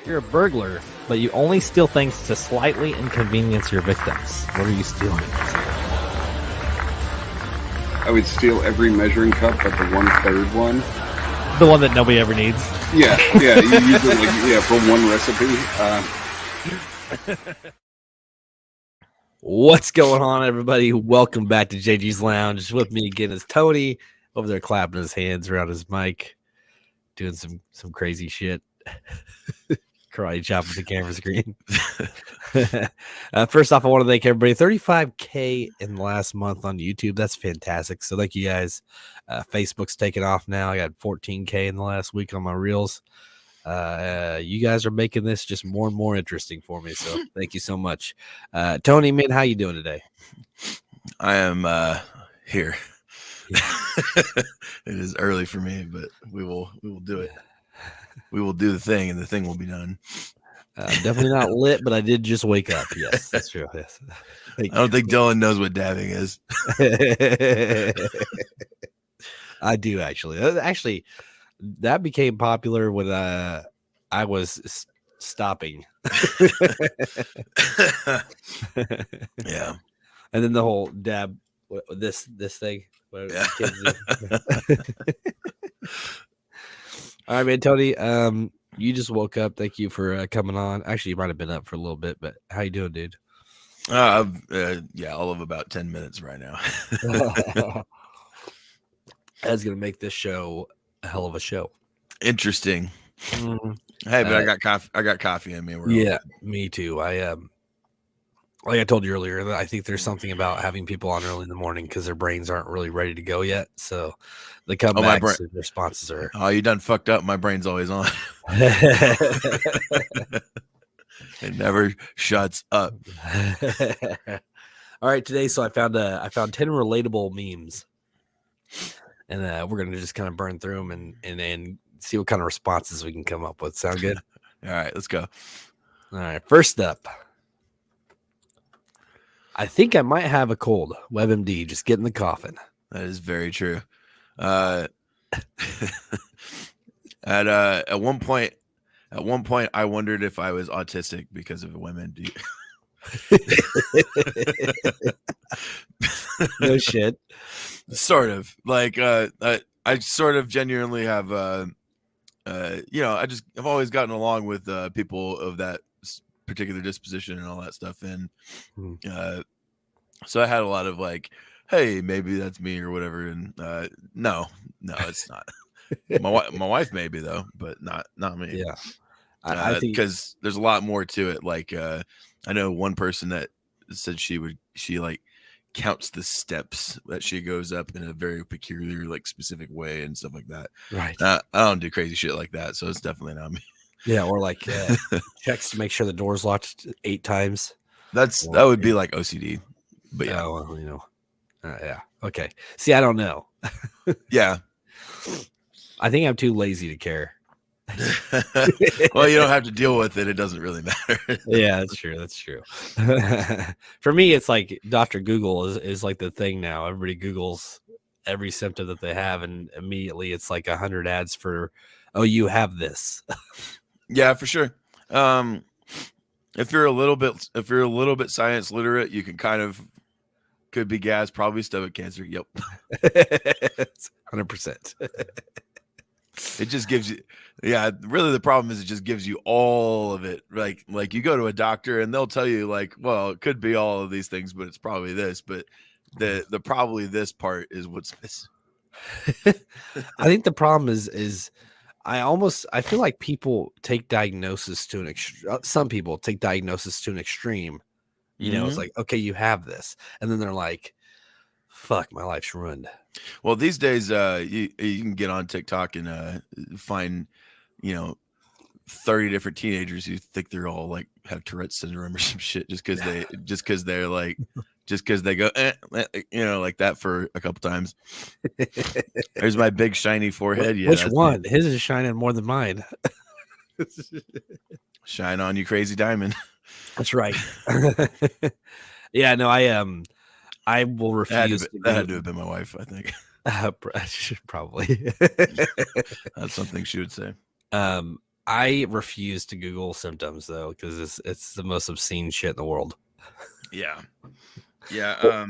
You're a burglar, but you only steal things to slightly inconvenience your victims. What are you stealing? I would steal every measuring cup but the 1/3 one. The one that nobody ever needs. Yeah. You use it for one recipe. What's going on, everybody? Welcome back to JG's Lounge. With me again is Tony over there clapping his hands around his mic, doing some crazy shit. Karate chop with the camera screen. First off, I want to thank everybody. 35K in the last month on YouTube. That's fantastic. So thank you guys. Facebook's taking off now. I got 14K in the last week on my reels. You guys are making this just more and more interesting for me. So thank you so much. Tony, man, how you doing today? I am here. It is early for me, but we will do it. We will do the thing, and the thing will be done. Definitely not lit, but I did just wake up. Yes, that's true. Yes. I don't think Dylan knows what dabbing is. I do actually. Actually, that became popular when I was stopping. Yeah, and then the whole dab. This thing. Yeah. All right, man, Tony. You just woke up. Thank you for coming on. Actually, you might have been up for a little bit, but how you doing, dude? all of about 10 minutes right now. That's gonna make this show a hell of a show. Interesting. Mm-hmm. Hey, but I got coffee. I got coffee in me. Me too. Like I told you earlier, I think there's something about having people on early in the morning because their brains aren't really ready to go yet. So the comebacks and responses are. Oh, you done fucked up. My brain's always on. It never shuts up. All right, today. So I found 10 relatable memes, and we're gonna just kind of burn through them and see what kind of responses we can come up with. Sound good? All right, let's go. All right, first up. I think I might have a cold. WebMD, just get in the coffin. That is very true. At one point, I wondered if I was autistic because of WebMD. No shit. Sort of. Like I sort of genuinely have. I've always gotten along with people of that particular disposition and all that stuff, and so I had a lot of like, hey, maybe that's me or whatever, and no, it's not. my wife maybe though, but not me. Yeah, I think because there's a lot more to it. Like I know one person that said she like counts the steps that she goes up in a very peculiar, like specific way and stuff like that. Right. I don't do crazy shit like that, so it's definitely not me. Yeah, or like checks to make sure the door's locked 8 times. That would be like OCD. But yeah, yeah. Okay. See, I don't know. Yeah. I think I'm too lazy to care. Well, you don't have to deal with it. It doesn't really matter. Yeah, that's true. That's true. For me, it's like Dr. Google is like the thing now. Everybody Googles every symptom that they have, and immediately it's like 100 ads for, oh, you have this. Yeah, for sure. If you're a little bit science literate, you can could be gas, probably stomach cancer. Yep. 100%. It just gives you, really the problem is it just gives you all of it. Like you go to a doctor and they'll tell you like, well, it could be all of these things, but it's probably this, but the probably this part is what's missing. I think the problem is I feel like people take diagnosis to some people take diagnosis to an extreme. You know, it's like, okay, you have this. And then they're like, fuck, my life's ruined. Well, these days, you can get on TikTok and find, 30 different teenagers who think they're all like have Tourette's syndrome or some shit just because they go, like that for a couple times. There's my big shiny forehead. Yeah, which one? Me. His is shining more than mine. Shine on, you crazy diamond. That's right. Yeah, no, I will refuse. That had to have been my wife, I think. Probably. That's something she would say. I refuse to Google symptoms though, because it's the most obscene shit in the world. Yeah. Yeah.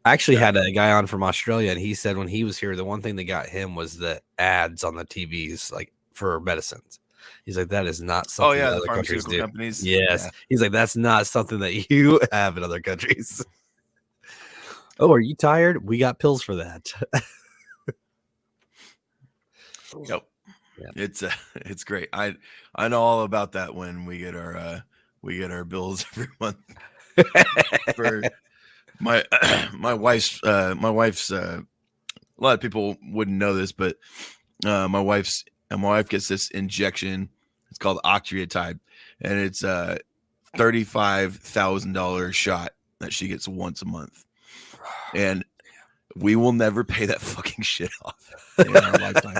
I actually had a guy on from Australia, and he said when he was here, the one thing that got him was the ads on the TVs, like for medicines. He's like, that is not something that the other countries pharmaceutical do. companies. Yes. Yeah. He's like, that's not something that you have in other countries. Oh, are you tired? We got pills for that. Yep. Yeah. It's great. I know all about that when we get our bills every month for my wife's a lot of people wouldn't know this, but my wife gets this injection. It's called octreotide, and it's $35,000 shot that she gets once a month, and we will never pay that fucking shit off in our lifetime.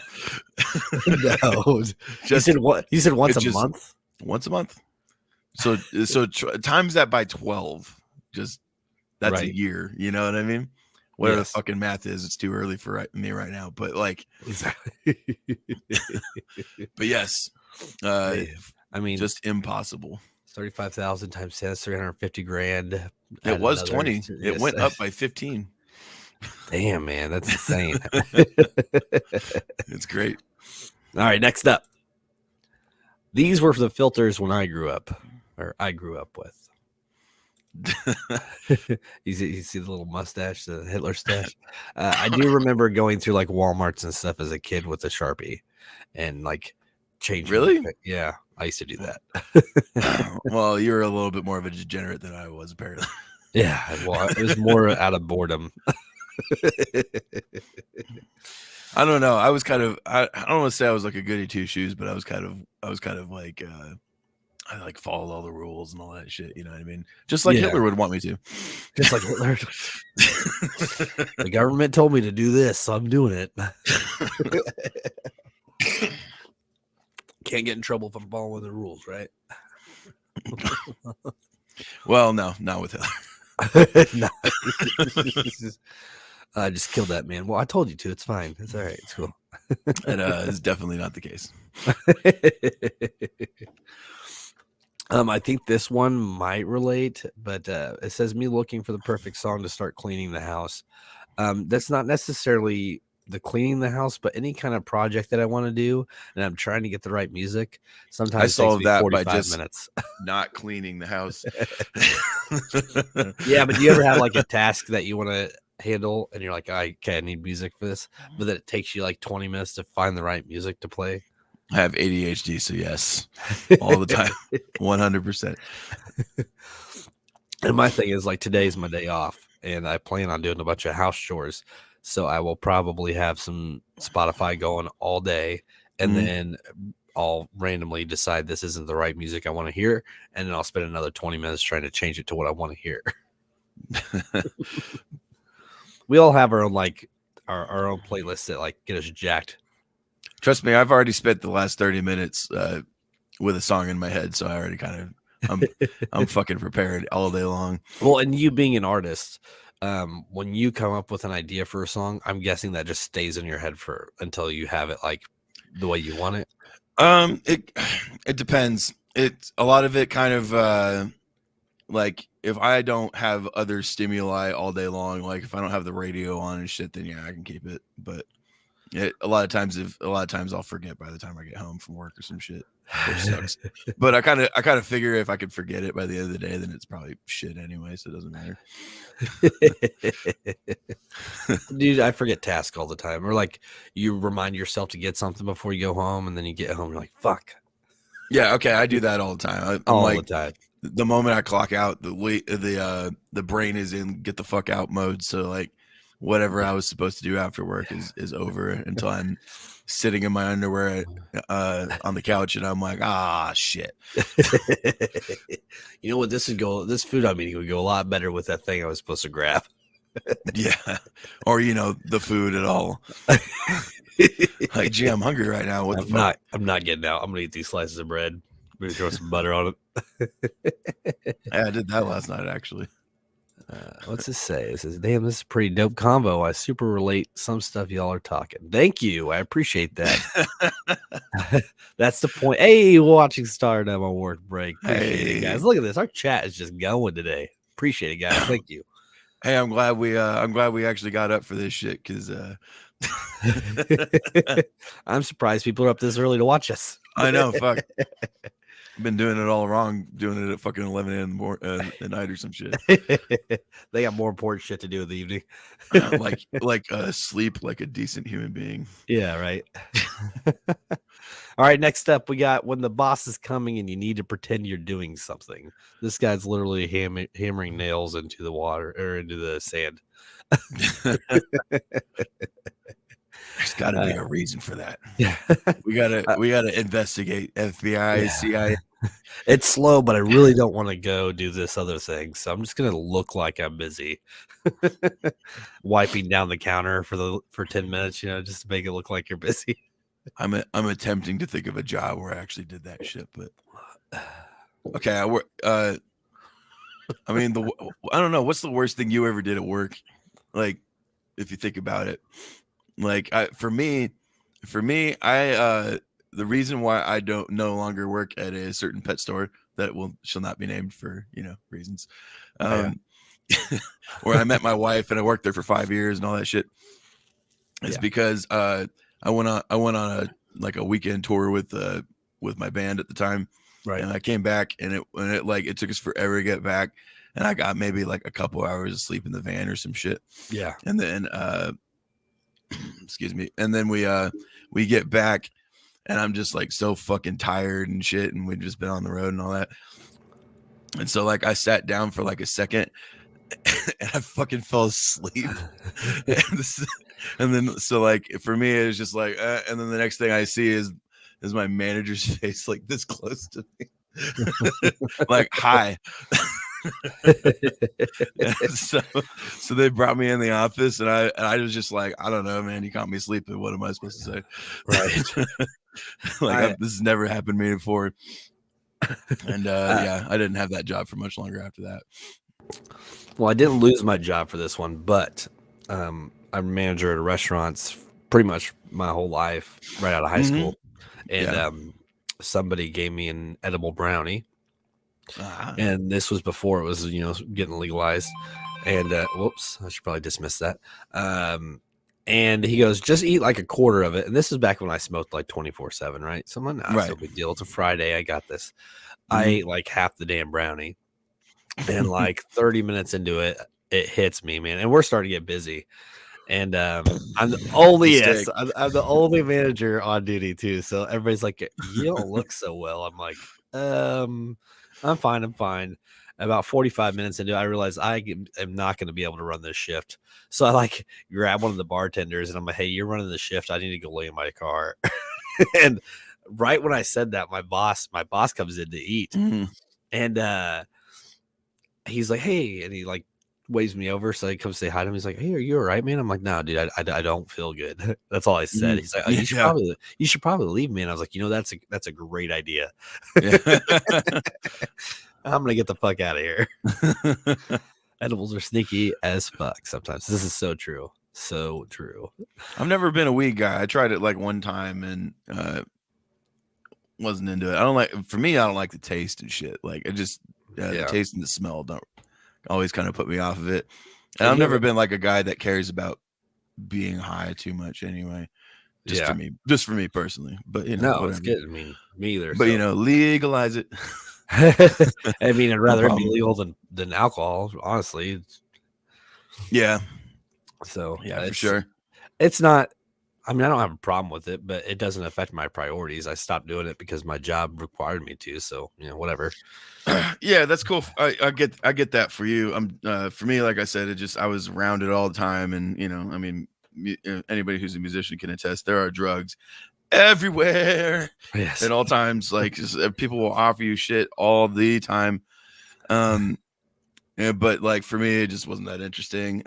No, you said what? You said once a month. Once a month. So times that by 12. Just that's Right. a year. You know what I mean? Whatever Yes. the fucking math is, it's too early for me right now. But like, Exactly. but yes, I mean, just impossible. 35,000 times 10 is 350 grand. It was 20. It went up by 15. Damn, man, that's insane. It's great. All right, next up. These were the filters when I grew up with. You see the little mustache, the Hitler stash. I do remember going through like Walmarts and stuff as a kid with a Sharpie and like changing. Really? Yeah, I used to do that. Well, you're a little bit more of a degenerate than I was, apparently. Yeah, well, it was more out of boredom. I don't know. I was kind of I don't want to say I was like a goody two shoes, but I was kind of like I like followed all the rules and all that shit. You know what I mean? Just like Hitler would want me to. Just like Hitler. The government told me to do this, so I'm doing it. Can't get in trouble if I'm following the rules, right? Well, no, not with Hitler. No. I just killed that man. Well, I told you to. It's fine. It's all right. It's cool. It is definitely not the case. I think this one might relate, but it says me looking for the perfect song to start cleaning the house. That's not necessarily the cleaning the house, but any kind of project that I want to do, and I'm trying to get the right music. Sometimes I solved that by 45 just minutes. Not cleaning the house. Yeah, but do you ever have like a task that you want to handle, and you're like, I need music for this, but then it takes you like 20 minutes to find the right music to play? I have ADHD, so yes, all the time, 100%. And my thing is like today's my day off, and I plan on doing a bunch of house chores, so I will probably have some Spotify going all day, and then I'll randomly decide this isn't the right music I want to hear, and then I'll spend another 20 minutes trying to change it to what I want to hear. We all have our own like our own playlists that like get us jacked. Trust me, I've already spent the last 30 minutes with a song in my head, so I already kind of I'm fucking prepared all day long. Well, and you being an artist, when you come up with an idea for a song, I'm guessing that just stays in your head until you have it like the way you want it. It depends. It's a lot of it kind of like if I don't have other stimuli all day long, like if I don't have the radio on and shit, then yeah, I can keep it. But a lot of times I'll forget by the time I get home from work or some shit, which sucks. But I kind of figure if I could forget it by the end of the day, then it's probably shit anyway, so it doesn't matter. Dude, I forget tasks all the time. Or like you remind yourself to get something before you go home, and then you get home, you're like, fuck. Yeah, okay, I do that all the time. All like, the time. The moment I clock out, the brain is in get the fuck out mode. So like whatever I was supposed to do after work is over until I'm sitting in my underwear on the couch and I'm like, shit. You know what? This food I'm eating would go a lot better with that thing I was supposed to grab. Yeah. Or, the food at all. Like, gee, I'm hungry right now. What the fuck? I'm not getting out. I'm going to eat these slices of bread. I'm going to throw some butter on it. Yeah, I did that last night, actually. What's this say? It says, damn, this is a pretty dope combo. I super relate some stuff y'all are talking. Thank you. I appreciate that. That's the point. Hey, watching Stardom on work break. Appreciate it, Hey. guys. Look at this. Our chat is just going today. Appreciate it, guys. Thank you. Hey, I'm glad we actually got up for this shit because I'm surprised people are up this early to watch us. I know, fuck. I've been doing it all wrong, doing it at fucking 11 a.m. at night or some shit. They got more important shit to do in the evening. like sleep like a decent human being. Yeah, right. All right, next up, we got when the boss is coming and you need to pretend you're doing something. This guy's literally hammering nails into the water or into the sand. There's got to be a reason for that. Yeah, we gotta investigate. FBI, CIA. It's slow, but I really don't want to go do this other thing, so I'm just gonna look like I'm busy, wiping down the counter for 10 minutes, just to make it look like you're busy. I'm attempting to think of a job where I actually did that shit, but okay, I work. I mean, I don't know. What's the worst thing you ever did at work? Like, if you think about it, like for me, the reason why I don't no longer work at a certain pet store that shall not be named for reasons, where I met my wife and I worked there for 5 years and all that shit, is because I went on a weekend tour with my band at the time, right? And I came back and it took us forever to get back, and I got maybe like a couple hours of sleep in the van or some shit. Yeah, and then excuse me, and then we get back, and I'm just like so fucking tired and shit, and we've just been on the road and all that, and so like I sat down for like a second. And I fucking fell asleep. And then so like for me it was just like and then the next thing I see is my manager's face like this close to me. Like, hi. so they brought me in the office, and I was just like, I don't know, man, you got me sleeping, what am I supposed to say? Right. Like this has never happened to me before. And I didn't have that job for much longer after that. Well, I didn't lose my job for this one, but I'm a manager at restaurants pretty much my whole life, right out of high school. And somebody gave me an edible brownie. And this was before it was, getting legalized. And whoops, I should probably dismiss that. And he goes, just eat like a quarter of it. And this is back when I smoked like 24/7, right? So I'm like, no big deal. It's a Friday. I got this. I ate like half the damn brownie. And like 30 minutes into it, it hits me, man. And we're starting to get busy. And I'm the only I'm the only manager on duty too. So everybody's like, you don't look so well. I'm like, I'm fine. About 45 minutes into it, I realized I am not going to be able to run this shift. So I like grab one of the bartenders and I'm like, hey, you're running the shift. I need to go lay in my car. And right when I said that, my boss comes in to eat. And he's like, hey, and he like waves me over. So he comes say hi to him. He's like, hey, are you all right, man? I'm like, no, dude, I don't feel good. That's all I said. He's like, oh, you should probably leave me. And I was like, that's a great idea. I'm gonna get the fuck out of here. Edibles are sneaky as fuck sometimes. This is so true. So true. I've never been a weed guy. I tried it like one time and wasn't into it. I don't like the taste and shit. Like it just the taste and the smell don't always kind of put me off of it. And I've never been like a guy that cares about being high too much anyway. Just for me personally. But no, it's good. I mean, me either. But legalize it. I mean, I'd rather it be legal than alcohol, honestly. Yeah. So for sure. It's not. I mean, I don't have a problem with it, but it doesn't affect my priorities. I stopped doing it because my job required me to. So whatever. Yeah, that's cool. I get that for you. For me, like I said, I was around it all the time, and I mean, anybody who's a musician can attest. There are drugs everywhere at all times. Like people will offer you shit all the time. But like for me, it just wasn't that interesting.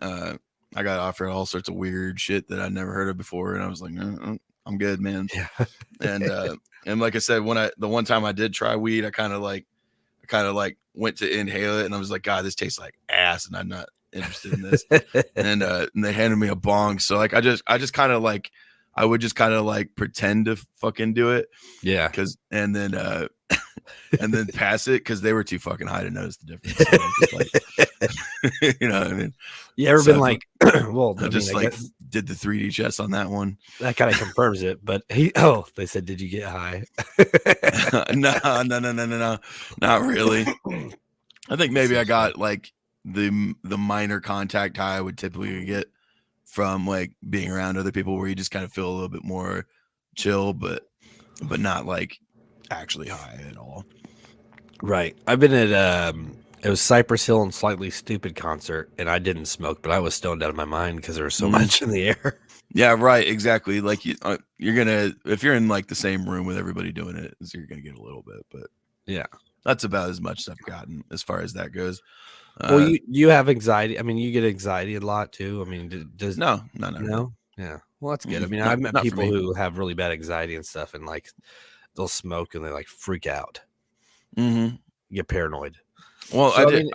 I got offered all sorts of weird shit that I'd never heard of before, and I was like, I'm good, man. Yeah. And like I said, the one time I did try weed, I kind of like went to inhale it, and I was like, God, this tastes like ass, and I'm not interested in this. And they handed me a bong, so like I just kind of like I would just kind of like pretend to fucking do it. Yeah. And then pass it because they were too fucking high to notice the difference. So I was just like, you know what I mean? You ever So been like, well, I just I like guess did the 3D chess on that one. that kind of confirms it. But they said, did you get high? No, not really. I think maybe I got like the minor contact high I would typically get from like being around other people, where you just kind of feel a little bit more chill, but not like actually high at all. Right. I've been at it was Cypress Hill and Slightly Stupid concert, and I didn't smoke, but I was stoned out of my mind because there was so much in the air. Yeah, right. Exactly. Like you're gonna, if you're in like the same room with everybody doing it, you're gonna get a little bit, but yeah, that's about as much as I've gotten as far as that goes. Well, you have anxiety. I mean, you get anxiety a lot too. I mean, does no. Yeah. Well, that's good. I mean, I've met not for people me. who have really bad anxiety and stuff, and like they'll smoke and they like freak out, get paranoid. Well, So, I mean,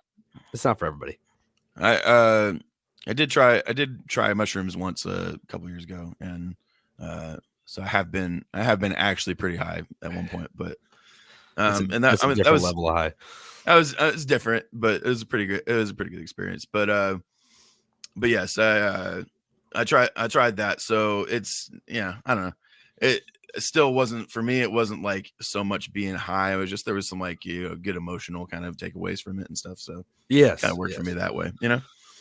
it's not for everybody. I did try mushrooms once a couple years ago, and so I have been actually pretty high at one point, but that's a different level of high. That was different, but it was a pretty good experience. But yes, I tried that. So it's, yeah, I don't know. It still wasn't for me. It wasn't like so much being high. It was just, there was some like, good emotional kind of takeaways from it and stuff. So yes, kind of worked for me that way,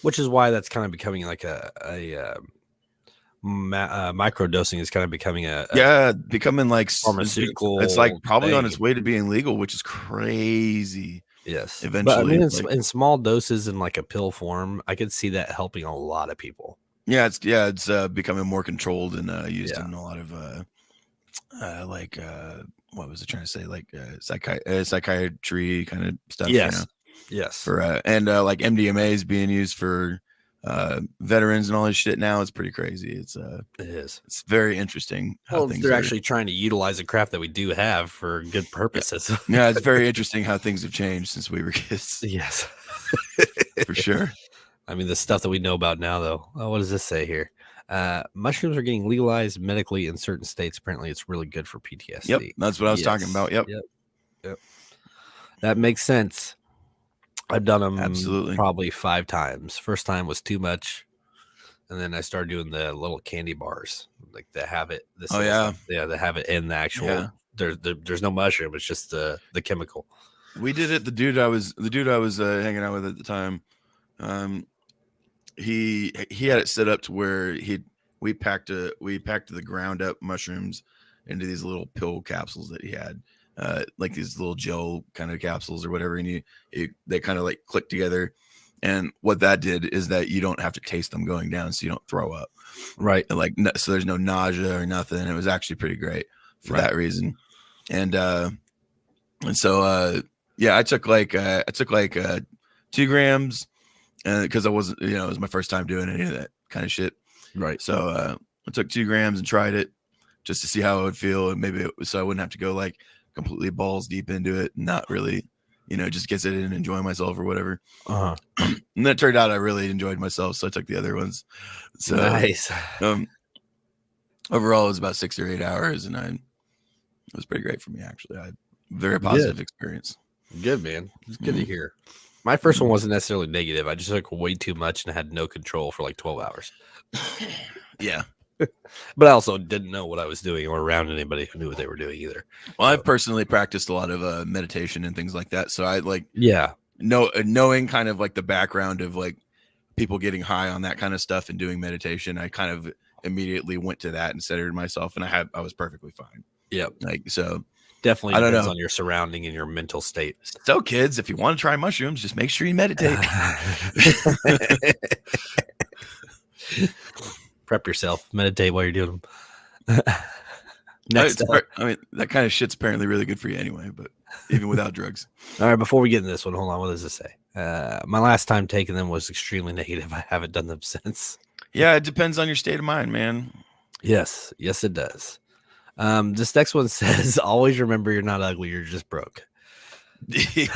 which is why that's kind of becoming like a microdosing is kind of becoming becoming like pharmaceutical. It's like probably on its way to being legal, which is crazy. Yes, eventually. But I mean, in small doses in like a pill form, I could see that helping a lot of people. Yeah, it's becoming more controlled and used in a lot of what was I trying to say, like psychiatry kind of stuff. Yes, yes. For and like MDMA is being used for veterans and all this shit now. It's pretty crazy. It is. It's very interesting how they're actually trying to utilize the crap that we do have for good purposes. Yeah, it's very interesting how things have changed since we were kids. Yes, for sure. I mean, the stuff that we know about now, though. What does this say here? Mushrooms are getting legalized medically in certain states. Apparently, it's really good for PTSD. Yep, that's what I was talking about. Yep. That makes sense. I've done them absolutely probably 5 times. First time was too much, and then I started doing the little candy bars, like they have it. They have it in the actual. Yeah. There's no mushroom. It's just the chemical. We did it. The dude I was hanging out with at the time. He had it set up to where we packed the ground up mushrooms into these little pill capsules that he had, like these little gel kind of capsules or whatever, and they kind of like click together. And what that did is that you don't have to taste them going down, so you don't throw up, right? And like so there's no nausea or nothing. It was actually pretty great for that reason. And so I took like 2 grams. Because I wasn't, it was my first time doing any of that kind of shit. Right. So I took 2 grams and tried it just to see how it would feel. And maybe so I wouldn't have to go like completely balls deep into it and not really, just get it in and enjoy myself or whatever. And then it turned out I really enjoyed myself. So I took the other ones. So nice. Overall, it was about 6 or 8 hours. And it was pretty great for me, actually. I had a very positive experience. Good, man. It's good to hear. My first one wasn't necessarily negative. I just took way too much and had no control for like 12 hours. Yeah. But I also didn't know what I was doing or around anybody who knew what they were doing either. Well, I've personally practiced a lot of meditation and things like that. So I knowing kind of like the background of like people getting high on that kind of stuff and doing meditation, I kind of immediately went to that and centered myself, and I was perfectly fine. Yep. Like, so definitely depends on your surrounding and your mental state. So kids, if you want to try mushrooms, just make sure you meditate. Prep yourself, meditate while you're doing them. I mean, that kind of shit's apparently really good for you anyway, but even without drugs. All right, before we get into this one, hold on. What does this say? My last time taking them was extremely negative. I haven't done them since. Yeah, it depends on your state of mind, man. Yes, it does. This next one says, always remember you're not ugly, you're just broke. That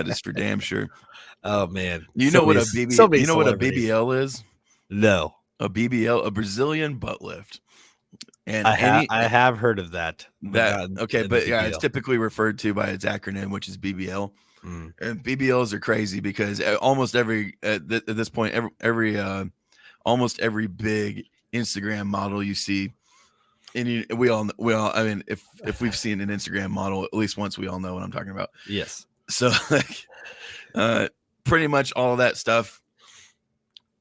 is for damn sure. Oh man. You know what a BBL is? No. A BBL, a Brazilian butt lift. And I have heard of that. that okay, but yeah, it's BBL. typically referred to by its acronym, which is BBL. Mm. And BBLs are crazy because almost every at this point, almost every big Instagram model you see, and we all I mean, if we've seen an Instagram model at least once, we all know what I'm talking about. Yes. So like, pretty much all of that stuff,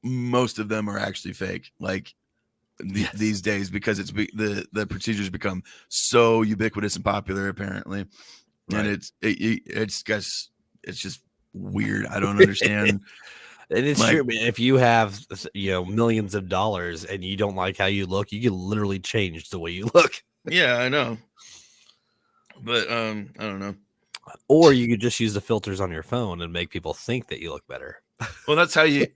most of them are actually fake. Like these days, because the procedures become so ubiquitous and popular, apparently, Right. and it's just weird. I don't understand. And it's Like, true. If you have millions of dollars and you don't like how you look, you can literally change the way you look. yeah, I know, but I don't know. Or you could just use the filters on your phone and make people think that you look better. Well, that's how you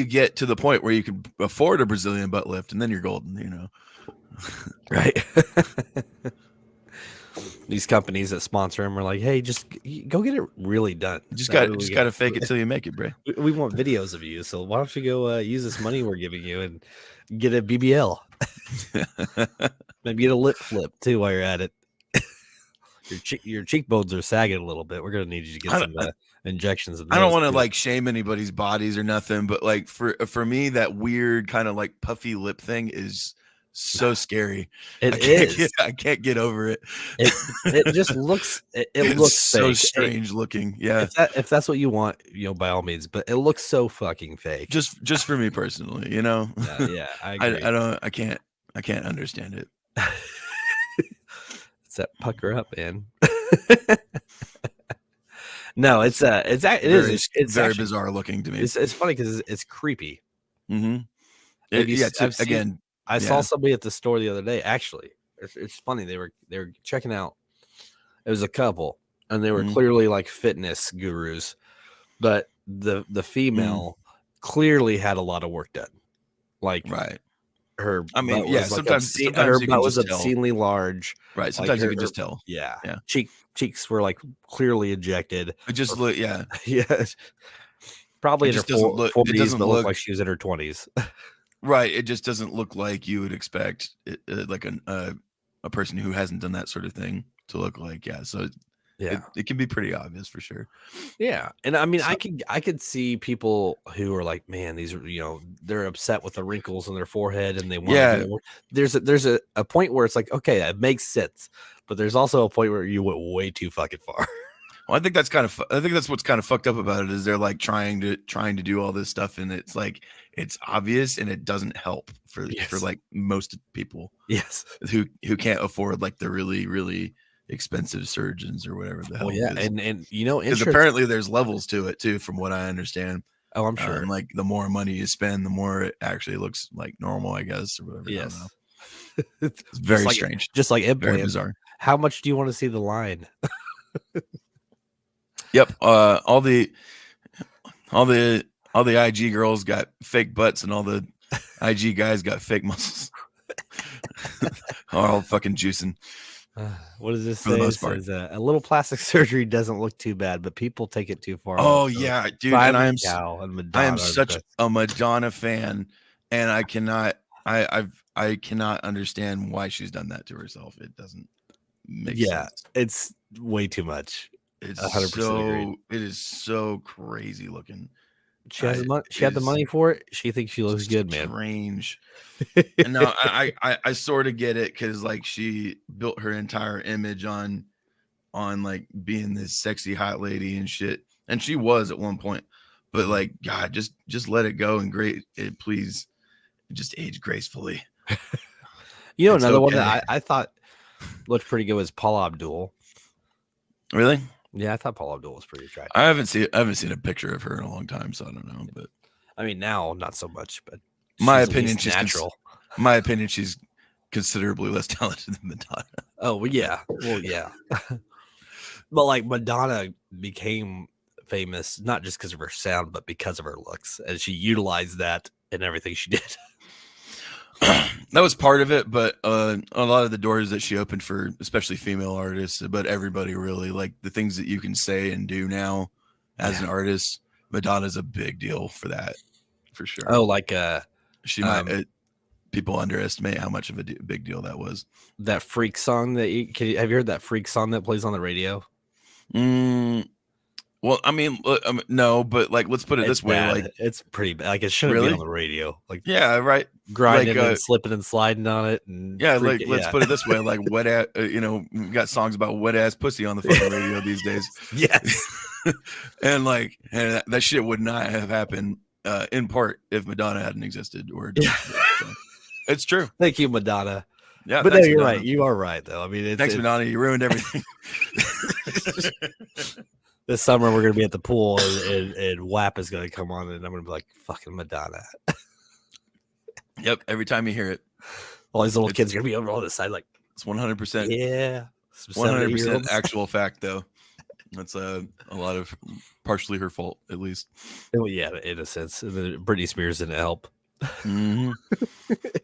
get to the point where you can afford a Brazilian butt lift, and then you're golden, Right. These companies that sponsor them are like, hey, just go get it really done. Just got to fake it till you make it, bro. We want videos of you, so why don't you go use this money we're giving you and get a BBL? Maybe get a lip flip too while you're at it. Your cheekbones are sagging a little bit. We're gonna need you to get some injections. I don't want to like shame anybody's bodies or nothing, but like for me, that weird kind of like puffy lip thing is so scary. I can't get over it. It just looks. It looks so fake. strange looking. Yeah. If that's what you want, by all means. But it looks so fucking fake. Just for me personally, Yeah, I agree. I can't understand it. It's that pucker up, man. No, it is very actually bizarre looking to me. It's funny because it's creepy. Mm-hmm. I saw somebody at the store the other day. Actually, it's funny. They were checking out. It was a couple, and they were clearly like fitness gurus, but the female clearly had a lot of work done. Like, right. Her, sometimes her butt was obscenely large. Right. Sometimes you can just tell. Yeah. Cheeks were like clearly injected. It just look. Yeah. Yeah. Probably in her 40s, but look like she was in her 20s. Right. It just doesn't look like you would expect like a person who hasn't done that sort of thing to look like. Yeah. So it can be pretty obvious for sure. Yeah. And I mean, I could see people who are like, man, these are, they're upset with the wrinkles on their forehead and they want there's a point where it's like, okay, that makes sense. But there's also a point where you went way too fucking far. Well, I think that's what's kind of fucked up about it is they're like trying to do all this stuff, and it's like it's obvious and it doesn't help for like most people. Yes. Who can't afford like the really, really expensive surgeons or whatever the hell. Well, yeah, and because apparently there's levels to it too, from what I understand. Oh, I'm sure. Like the more money you spend, the more it actually looks like normal, I guess, or whatever. Yes. I don't know. It's very strange. Just like implants. Very bizarre. How much do you want to see the line? Yep. All the IG girls got fake butts, and all the IG guys got fake muscles. All fucking juicing. What does this say? It says, a little plastic surgery doesn't look too bad, but people take it too far. Oh yeah, dude. And I am such a Madonna fan, and I cannot understand why she's done that to herself. It doesn't make sense. It's way too much. It's 100%. It is so crazy looking. She has she had the money for it. She thinks she looks good, man. Strange. And now I sort of get it, because like she built her entire image on like being this sexy hot lady and shit, and she was at one point. But like, God, just let it go and please, just age gracefully. Another one that I thought looked pretty good was Paula Abdul. Really? Yeah, I thought Paula Abdul was pretty attractive. I haven't seen a picture of her in a long time, so I don't know. But I mean, now not so much. But my opinion, she's natural. My opinion, she's considerably less talented than Madonna. Oh well, yeah. But like Madonna became famous not just because of her sound, but because of her looks, and she utilized that in everything she did. That was part of it, but a lot of the doors that she opened for, especially female artists, but everybody really, like the things that you can say and do now as an artist, Madonna's a big deal for that, for sure. Oh, like She might. People underestimate how much of a big deal that was. That freak song that have you heard that freak song that plays on the radio? Well, I mean, no, but like, let's put it this way: bad. like, it's pretty bad. Like, it shouldn't be on the radio. Like, yeah, right, grinding and slipping and sliding on it, and let's put it this way: like, wet ass. We got songs about wet ass pussy on the fucking radio these days. Yes, and that shit would not have happened in part if Madonna hadn't existed or. So. It's true. Thank you, Madonna. Yeah, but no, you're right. You are right, though. I mean, thanks, Madonna. You ruined everything. This summer we're gonna be at the pool, and WAP is gonna come on, and I'm gonna be like, "Fucking Madonna." Yep. Every time you hear it, all these little kids are gonna be over on the side, like, it's 100%. Yeah, 100% actual fact, though. That's a lot of partially her fault, at least. Well, yeah, in a sense. Britney Spears didn't help. Mm-hmm.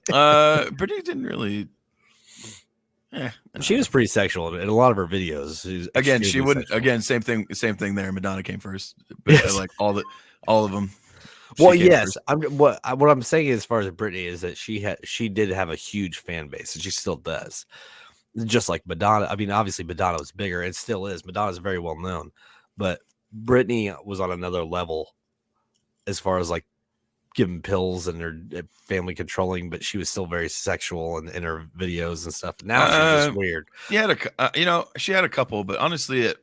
Britney didn't really. She was pretty sexual in a lot of her videos. Again, she wouldn't. Sexual. Again, same thing there. Madonna came first, but yes. Like all of them. Well, yes. What I'm saying as far as Britney is that she did have a huge fan base, and she still does. Just like Madonna. I mean, obviously Madonna was bigger, and still is. Madonna's very well known, but Britney was on another level as far as like giving pills and her family controlling, but she was still very sexual in her videos and stuff. Now she's just weird. She had a couple, but honestly,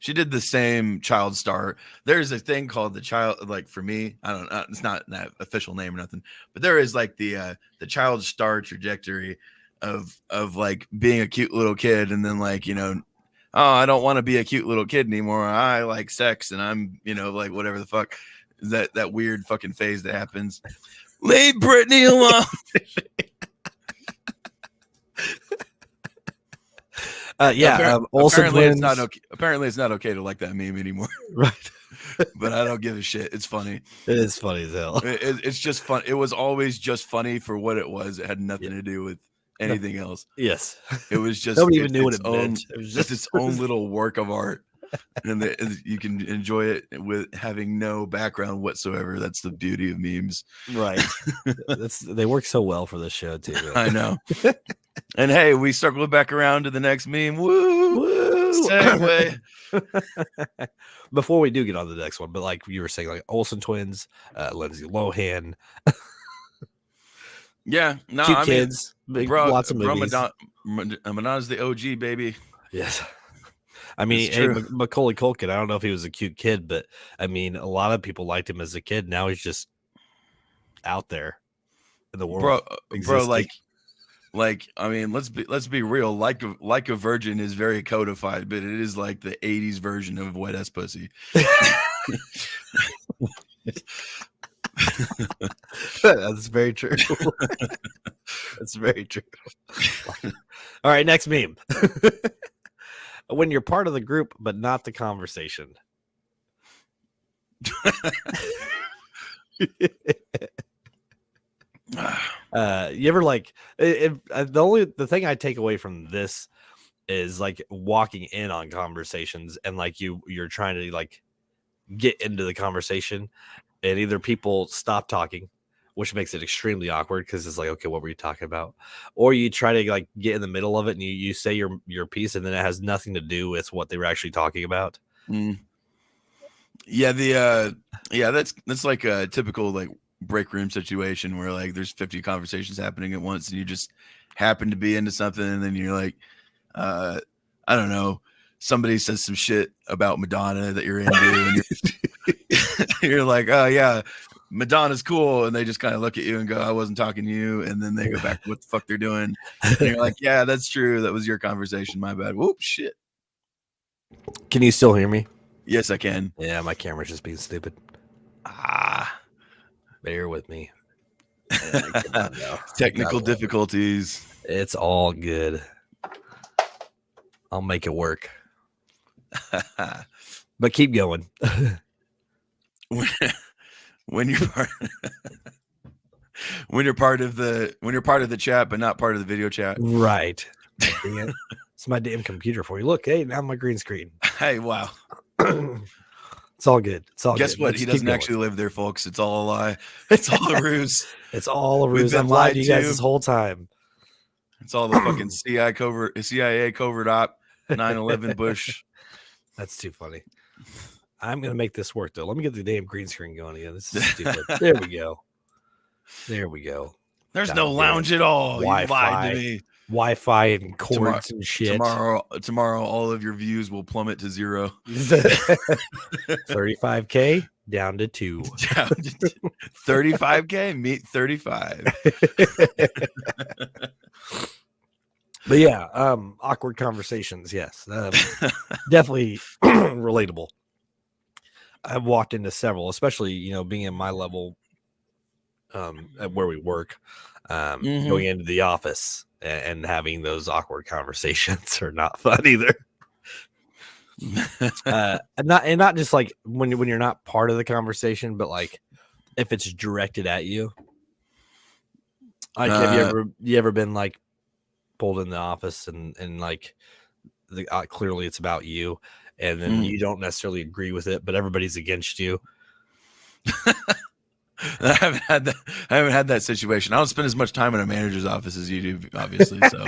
she did the same child star. There's a thing called the child, like for me, I don't know, it's not that official name or nothing, but there is like the child star trajectory of like being a cute little kid, and then like, oh, I don't want to be a cute little kid anymore. I like sex, and I'm, like whatever the fuck. That weird fucking phase that happens. Leave Britney alone. Olsen twins. Apparently, it's not okay to like that meme anymore. Right. But I don't give a shit. It's funny. It is funny as hell. It's just fun. It was always just funny for what it was. It had nothing to do with anything else. Yes. It was just nobody even knew what it meant. It was just its own little work of art. And you can enjoy it with having no background whatsoever. That's the beauty of memes, right? They work so well for this show too. I know. And hey, we circled back around to the next meme. Woo! Segue. Before we do get on to the next one, but like you were saying, like Olsen twins, Lindsay Lohan. Yeah, no, cute kids, lots of movies. Madonna's the OG, baby. Yes. I mean, hey, Macaulay Culkin, I don't know if he was a cute kid, but I mean, a lot of people liked him as a kid. Now he's just out there in the world. Bro, like, I mean, let's be real. Like a Virgin is very codified, but it is like the 80s version of wet ass pussy. That's very true. That's very true. All right, next meme. When you're part of the group, but not the conversation. You ever like the thing I take away from this is like walking in on conversations and like you're trying to like get into the conversation and either people stop talking, which makes it extremely awkward because it's like, okay, what were you talking about? Or you try to like get in the middle of it and you say your piece and then it has nothing to do with what they were actually talking about. Mm. Yeah, that's like a typical like break room situation where like there's 50 conversations happening at once and you just happen to be into something and then you're like, I don't know, somebody says some shit about Madonna that you're into and you're like, oh yeah, Madonna's cool, and they just kind of look at you and go, I wasn't talking to you, and then they go back to what the fuck they're doing. And you're like, yeah, that's true. That was your conversation. My bad. Whoop, shit. Can you still hear me? Yes, I can. Yeah, my camera's just being stupid. Bear with me. Technical difficulties. It's all good. I'll make it work. But keep going. When you're part of the chat but not part of the video chat, right? It's my damn computer for you. Look, hey, now my green screen. Hey, wow. It's all good. It's all Guess good. what? Let's He keep doesn't going. actually live there, folks. It's all a lie. It's all a ruse. It's all a We've ruse. been I've lied lied to you guys to. this whole time. It's all the fucking CIA covert op, 9/11 Bush. That's too funny. I'm gonna make this work though. Let me get the damn green screen going again. This is stupid. There we go. There we go. There's God no damn. Wi-Fi. At all. You lied Wi-Fi. to me. Wi-Fi and cords and shit. Tomorrow, all of your views will plummet to 0. 35K down to 2. 35K, meet 35. But yeah, awkward conversations. Yes, definitely relatable. I've walked into several, especially being in my level, at where we work, going into the office and having those awkward conversations are not fun either. and not just like when you're not part of the conversation, but like if it's directed at you. Like, have you ever been like pulled in the office and like clearly it's about you, and then you don't necessarily agree with it, but everybody's against you? I haven't had that situation. I don't spend as much time in a manager's office as you do, obviously. So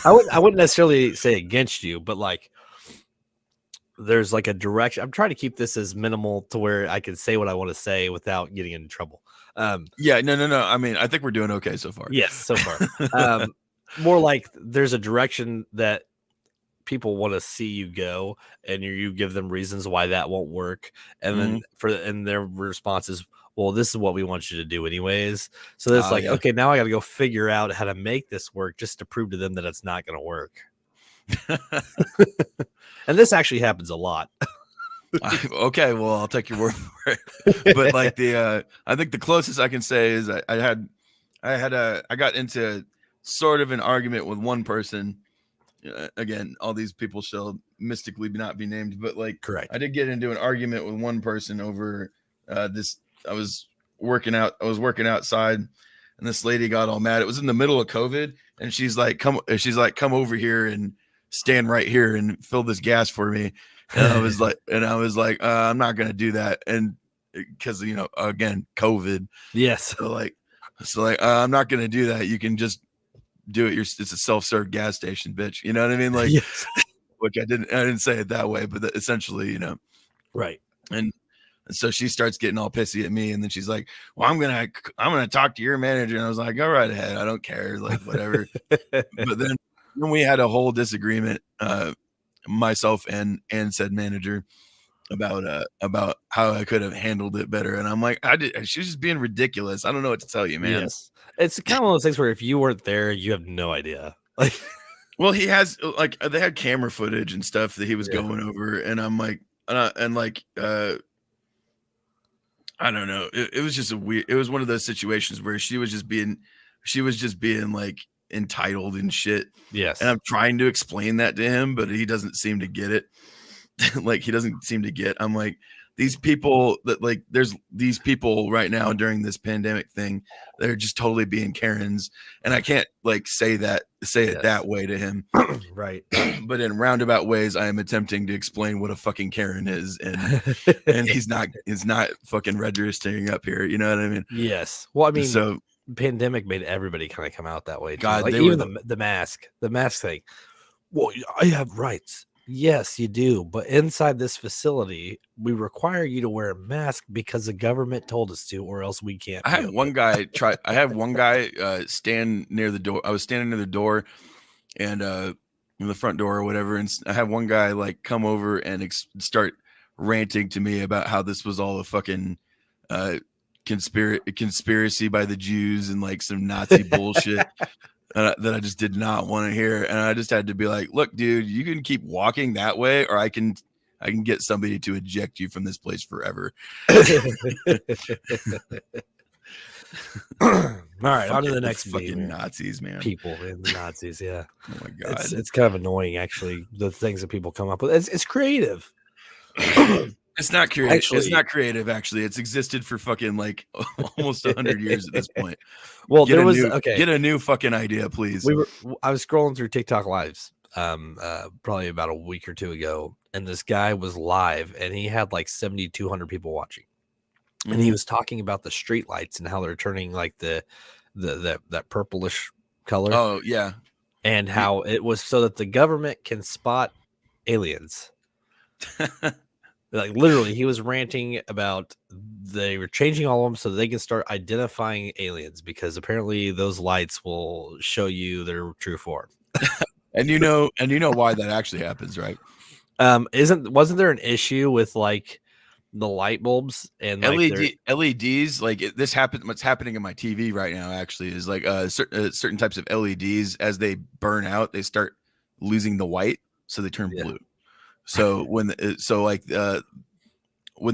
I wouldn't necessarily say against you, but like there's like a direction. I'm trying to keep this as minimal to where I can say what I want to say without getting into trouble. Yeah, no. I mean, I think we're doing okay so far. Yes, so far. More like there's a direction that people want to see you go, and you give them reasons why that won't work, and then and their response is, well, this is what we want you to do anyways. So that's okay, now I got to go figure out how to make this work just to prove to them that it's not going to work. And this actually happens a lot. Okay, well, I'll take your word for it. But like I think the closest I can say is I got into sort of an argument with one person. Again, all these people shall mystically not be named, but like, correct. I did get into an argument with one person over this. I was working outside, and this lady got all mad. It was in the middle of COVID, and she's like, come over here and stand right here and fill this gas for me. And I was like, I'm not gonna do that, and because again, COVID. Yes. So I'm not gonna do that. You can just do it. It's a self-serve gas station, bitch. You know what I mean? Like, yes. Which I didn't say it that way, but essentially, right. And so she starts getting all pissy at me, and then she's like, well, I'm gonna talk to your manager. And I was like, go right ahead, I don't care, like whatever. But then we had a whole disagreement, myself and said manager, about how I could have handled it better. And I'm like, she was just being ridiculous. I don't know what to tell you, man. Yes. It's kind of one of those things where if you weren't there, you have no idea. Like, well, he has like they had camera footage and stuff that he was going over, and I'm like, I don't know. It was just it was one of those situations where she was just being like entitled and shit. Yes. And I'm trying to explain that to him, but he doesn't seem to get it. Like, he doesn't seem to get. I'm like, these people that like, there's these people right now during this pandemic thing, they're just totally being Karens, and I can't like say it that way to him. Right. But in roundabout ways, I am attempting to explain what a fucking Karen is, and he's not fucking registering up here. You know what I mean? Yes. Well, I mean, so pandemic made everybody kind of come out that way too. God, like even the mask thing. Well, I have rights. Yes, you do. But inside this facility, we require you to wear a mask because the government told us to, or else we can't. I had one guy stand near the door. I was standing near the door and in the front door or whatever. And I had one guy like come over and start ranting to me about how this was all a fucking conspiracy by the Jews and like some Nazi bullshit. That I just did not want to hear, and I just had to be like, "Look, dude, you can keep walking that way, or I can get somebody to eject you from this place forever." All right, on to the next fucking Nazis, man. People, man, the Nazis, yeah. Oh my god, it's kind of annoying, actually. The things that people come up with, it's creative. It's not creative. It's not creative. Actually, it's existed for fucking like almost 100 years at this point. Well, get a new fucking idea, please. I was scrolling through TikTok lives probably about a week or two ago, and this guy was live, and he had like 7,200 people watching, and he was talking about the street lights and how they're turning like that purplish color. Oh yeah, and how it was so that the government can spot aliens. Like literally, he was ranting about they were changing all of them so that they can start identifying aliens, because apparently those lights will show you their true form. and you know why that actually happens, right? Wasn't there an issue with like the light bulbs and like LEDs? Like this happened. What's happening in my TV right now actually is like certain types of LEDs, as they burn out, they start losing the white, so they turn blue. So when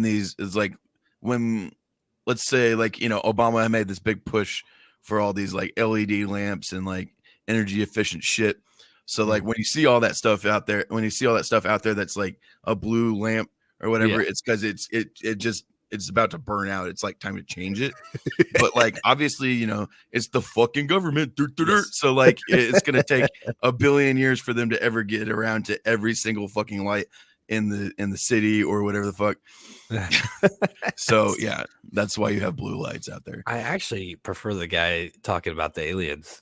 these is like when, let's say, like, you know, Obama made this big push for all these like LED lamps and like energy efficient shit. So like when you see all that stuff out there, that's like a blue lamp or whatever, it's because it's about to burn out. It's like time to change it. But like obviously, you know, it's the fucking government. So like it's gonna take a billion years for them to ever get around to every single fucking light in the city or whatever the fuck. So yeah, that's why you have blue lights out there. I actually prefer the guy talking about the aliens.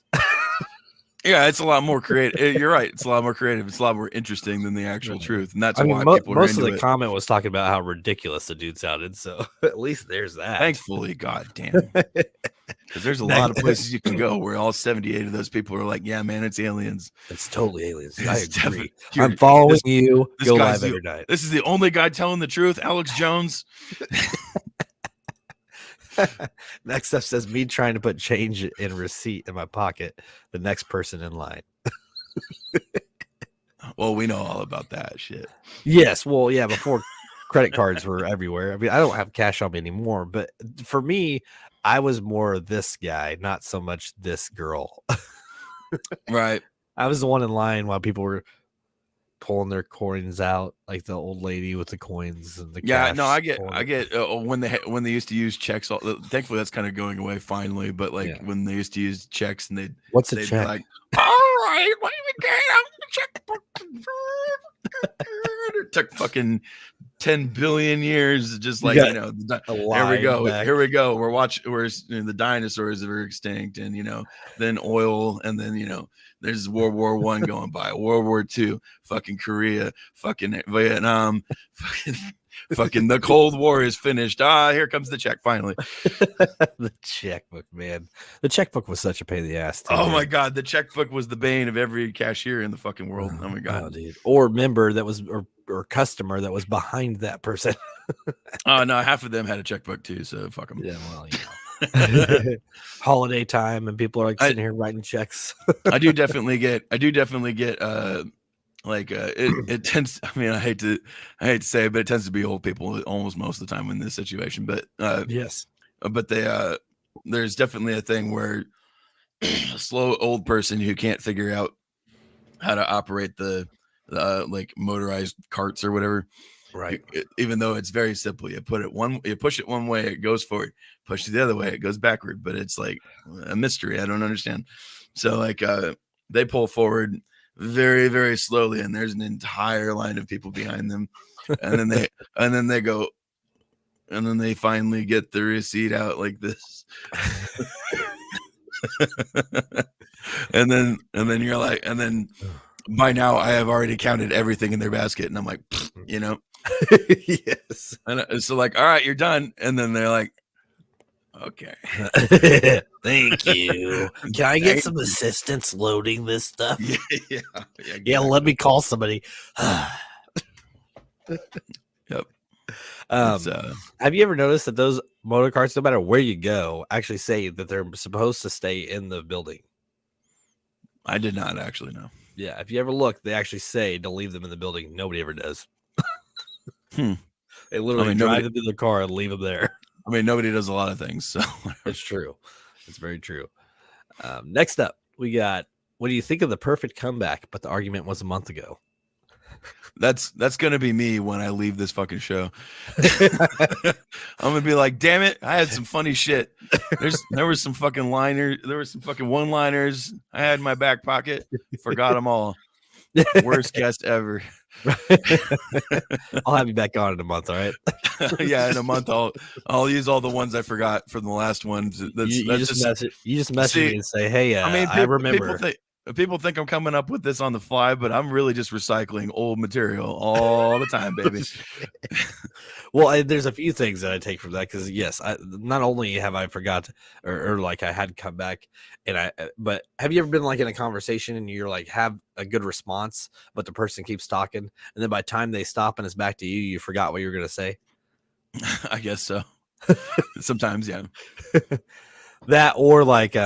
Yeah, it's a lot more creative. You're right. It's a lot more creative. It's a lot more interesting than the actual truth, and that's why people are most into of the comment was talking about how ridiculous the dude sounded. So at least there's that. Thankfully, goddamn, because there's a lot of places you can go where all 78 of those people are like, "Yeah, man, it's aliens. It's totally aliens." I agree. I'm following you. Go live every night. This is the only guy telling the truth, Alex Jones. Next up says me trying to put change in receipt in my pocket. The next person in line. Well, we know all about that shit. Yes. Well, yeah. Before credit cards were everywhere. I mean, I don't have cash on me anymore. But for me, I was more this guy, not so much this girl. Right. I was the one in line while people were pulling their coins out, like the old lady with the coins and the cash. No, I get when they used to use checks. Thankfully, that's kind of going away finally. But like when they used to use checks, and they'd check? Be like, all right, let me get out the checkbook. It took fucking 10 billion years, just like, you know, here we go. We're the dinosaurs that are extinct, and you know, then oil, and then, you know, there's World War I going by, World War II, fucking Korea, fucking Vietnam, fucking the Cold War is finished. Here comes the check finally. The checkbook, man. The checkbook was such a pain in the ass. Oh my god, the checkbook was the bane of every cashier in the fucking world. Oh my god, dude. Or member that was or customer that was behind that person. Oh no, half of them had a checkbook too, so fuck them. Yeah, well, you know. Holiday time and people are like sitting here writing checks. I do definitely get it tends, I mean, I hate to say it, but it tends to be old people almost most of the time in this situation. But yes, but there's definitely a thing where a slow old person who can't figure out how to operate the like motorized carts or whatever. Right. Even though it's very simple, you push it one way, it goes forward. Push it the other way, it goes backward. But it's like a mystery. I don't understand. So like they pull forward very, very slowly, and there's an entire line of people behind them. And then they go, and then they finally get the receipt out like this. and then you're like, and then by now I have already counted everything in their basket, and I'm like, you know. Yes. And so like, all right, you're done. And then they're like, okay. Thank you. Can I get some assistance loading this stuff? Yeah, let me call somebody. Yep. Have you ever noticed that those motor carts, no matter where you go, actually say that they're supposed to stay in the building? I did not actually know. Yeah, if you ever look, they actually say to leave them in the building. Nobody ever does. They literally drive them to the car and leave them there. I mean, nobody does a lot of things, so it's true. It's very true. Next up, we got, what do you think of the perfect comeback? But the argument was a month ago. That's gonna be me when I leave this fucking show. I'm gonna be like, damn it, I had some funny shit. There was some fucking one-liners I had in my back pocket. Forgot them all. Worst guest ever. I'll have you back on in a month. All right. Yeah, in a month I'll use all the ones I forgot from the last ones. You just message see, me and say, hey, I mean, I remember. people think I'm coming up with this on the fly, but I'm really just recycling old material all the time, baby. Well, there's a few things that I take from that because yes, not only have I forgot or like I had come back but have you ever been like in a conversation and you're like have a good response, but the person keeps talking, and then by the time they stop and it's back to you, you forgot what you were gonna say? I guess so. Sometimes, yeah. That or like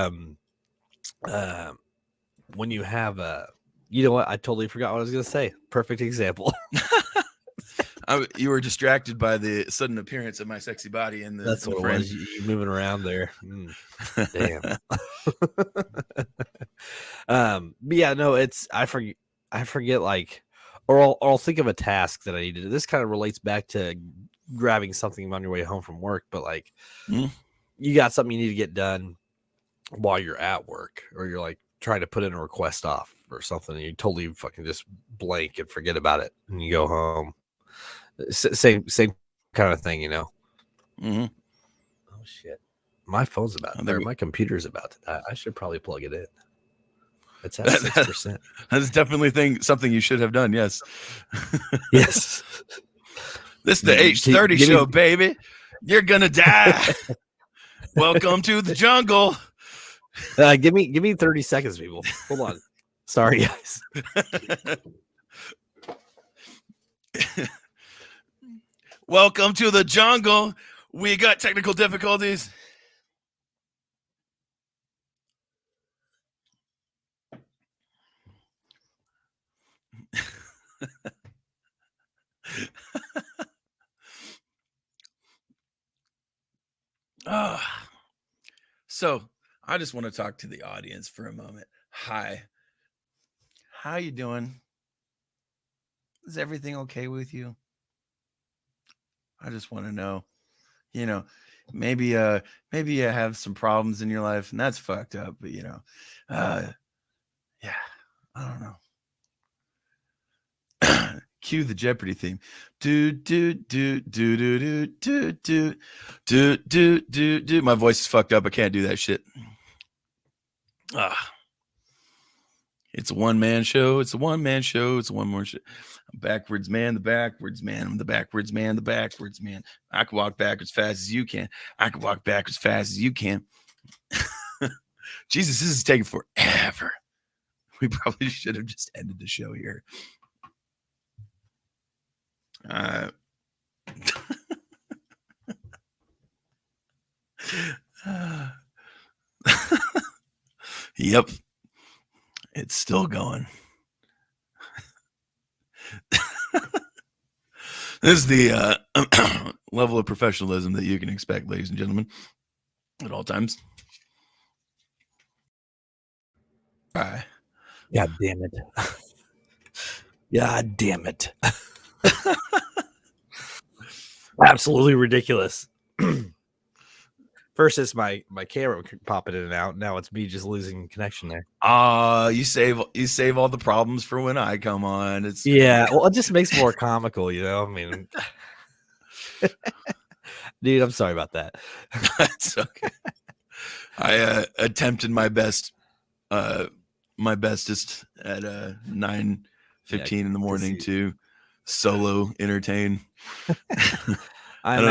when you have you know what? I totally forgot what I was gonna say. Perfect example. You were distracted by the sudden appearance of my sexy body in the. That's in what the it frame. was. You moving around there. Damn. But yeah, no, I forget like, or I'll think of a task that I need to do. This kind of relates back to grabbing something on your way home from work, but like you got something you need to get done while you're at work, or you're like trying to put in a request off or something, and you totally fucking just blank and forget about it, and you go home. Same kind of thing, you know. Mm-hmm. Oh shit, my phone's about there. My computer's about to die. I should probably plug it in. It's at 6%. That's definitely something you should have done. Yes. Yes. This is the H30 show, baby. You're gonna die. Welcome to the jungle. Give me 30 seconds, people. Hold on. Sorry, guys. Welcome to the jungle. We got technical difficulties. So I just want to talk to the audience for a moment. Hi. How you doing? Is everything okay with you? I just want to know, you know, maybe you have some problems in your life and that's fucked up, but yeah, I don't know. Cue the Jeopardy theme. Do do do do do do do do do do do do. My voice is fucked up. I can't do that shit. It's a one-man show. It's a one-man show. It's a one-more show. Backwards man, the backwards man. I'm the backwards man, the backwards man. I can walk backwards fast as you can. I can walk backwards fast as you can. Jesus, this is taking forever. We probably should have just ended the show here. Yep. It's still going. This is the level of professionalism that you can expect, ladies and gentlemen, at all times. God damn it. God damn it. Absolutely ridiculous. First, it's my camera popping in and out. Now it's me just losing connection there. You save all the problems for when I come on. Well, it just makes it more comical, you know. I mean, dude, I'm sorry about that. That's okay. I attempted my bestest at 9:15 in the morning to solo entertain. I don't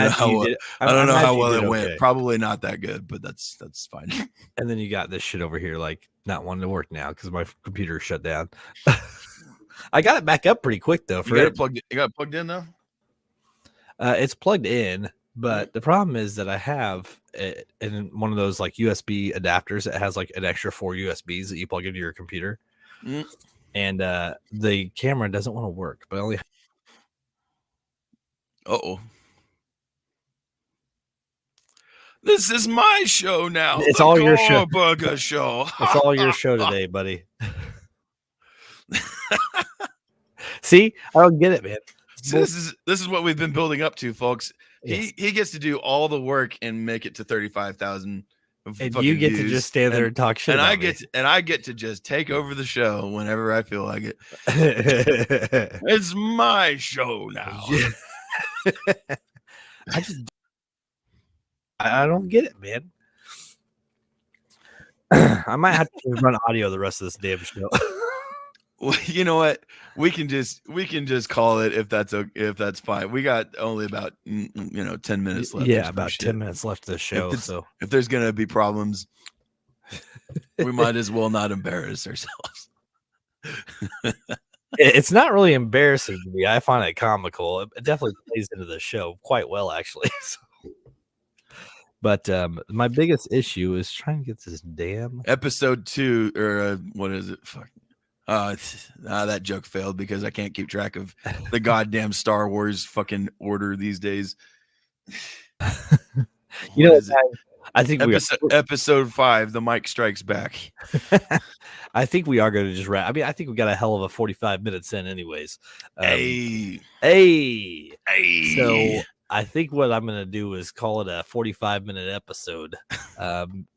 know how well it went. Probably not that good, but that's fine. And then you got this shit over here, like not wanting to work now because my computer shut down. I got it back up pretty quick though. You got it plugged in though? It's plugged in, but the problem is that I have it in one of those like USB adapters that has like an extra 4 USBs that you plug into your computer, and the camera doesn't want to work. But only. This is my show now. It's all your show. Burger show. It's all your show today, buddy. See, I don't get it, man. So this is what we've been building up to, folks. Yes. He gets to do all the work and make it to 35,000 And fucking you get to views, just stand there and talk shit and about I get to just take over the show whenever I feel like it. me. It's my show now. I don't get it, man. I might have to run audio the rest of this damn show. Well, you know what? We can just call it if that's fine. We got only about 10 minutes left. Yeah, about 10 minutes left of the show. So if there's gonna be problems, we might as well not embarrass ourselves. It's not really embarrassing to me. I find it comical. It definitely plays into the show quite well, actually. So. But my biggest issue is trying to get this damn episode 2 or what is it? Fuck. That joke failed because I can't keep track of the goddamn Star Wars fucking order these days. You know, I think episode 5, the Mike Strikes Back. I think we are going to just wrap. I mean, I think we got a hell of a 45 minutes in, anyways. Hey. So I think what I'm going to do is call it a 45-minute episode,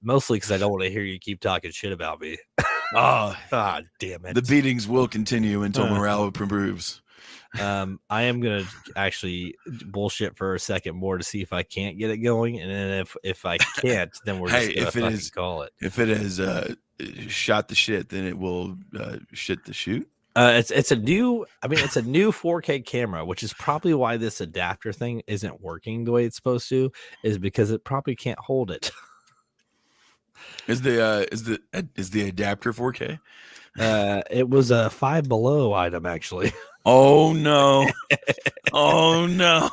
mostly because I don't want to hear you keep talking shit about me. Damn it. The beatings will continue until morale improves. I am going to actually bullshit for a second more to see if I can't get it going. And then if I can't, then we're just going to call it. If it is shot the shit, then it will shit the shoot. It's a new 4K camera, which is probably why this adapter thing isn't working the way it's supposed to, is because it probably can't hold it. Is the adapter 4K? It was a Five Below item, actually. Oh no! Oh no!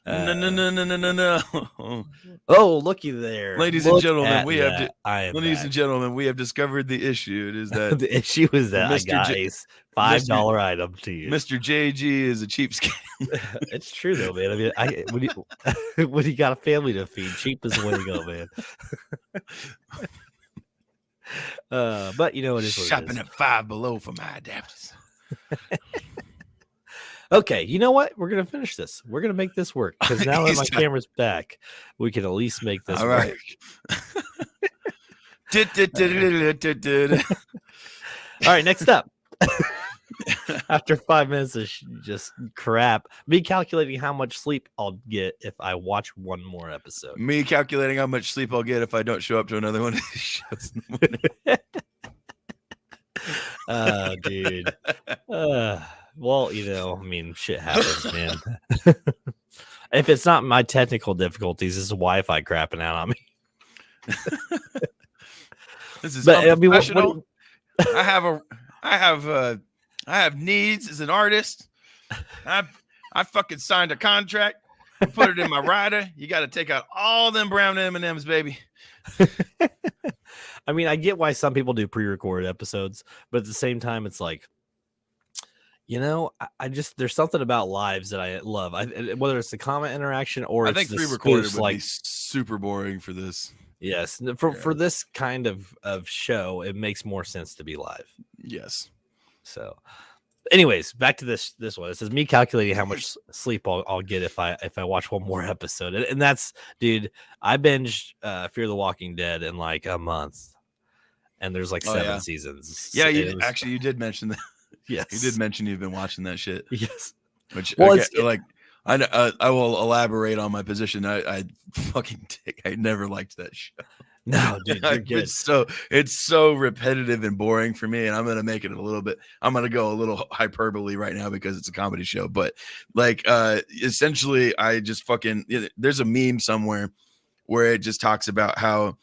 No! Oh, looky there, ladies and gentlemen. We have discovered the issue. It is that the issue is that I got a $5 item to use. Mr. JG is a cheapskate. It's true though, man. I mean, when you got a family to feed, cheap is the way to go, man. But you know it is what shopping it is. at Five Below for my adapters. Okay, you know what? We're gonna finish this. We're gonna make this work because now that my camera's back, we can at least make this work. All right, next up. After 5 minutes of just crap, me calculating how much sleep I'll get if I watch one more episode. Me calculating how much sleep I'll get if I don't show up to another one of these shows in the morning. Dude. Well, I mean, shit happens, man. If it's not my technical difficulties, it's Wi-Fi crapping out on me. This is unprofessional. I have needs as an artist. I fucking signed a contract. I put it in my rider. You got to take out all them brown M&Ms, baby. I mean, I get why some people do pre-recorded episodes, but at the same time, it's like, I just there's something about lives that I love. Whether it's the comment interaction or I think pre-recorded would be super boring for this. Yes, for this kind of show, it makes more sense to be live. Yes. So, anyways, back to this one. It says me calculating how much sleep I'll get if I watch one more episode, and that's, dude. I binged Fear the Walking Dead in like a month, and there's like 7 seasons. Yeah, you did mention that. Yes, you did mention you've been watching that shit. Yes, which I will elaborate on my position. I never liked that show. No, dude, you're good. It's so repetitive and boring for me, and I'm gonna make it I'm gonna go a little hyperbole right now because it's a comedy show. But essentially, I just there's a meme somewhere where it just talks about how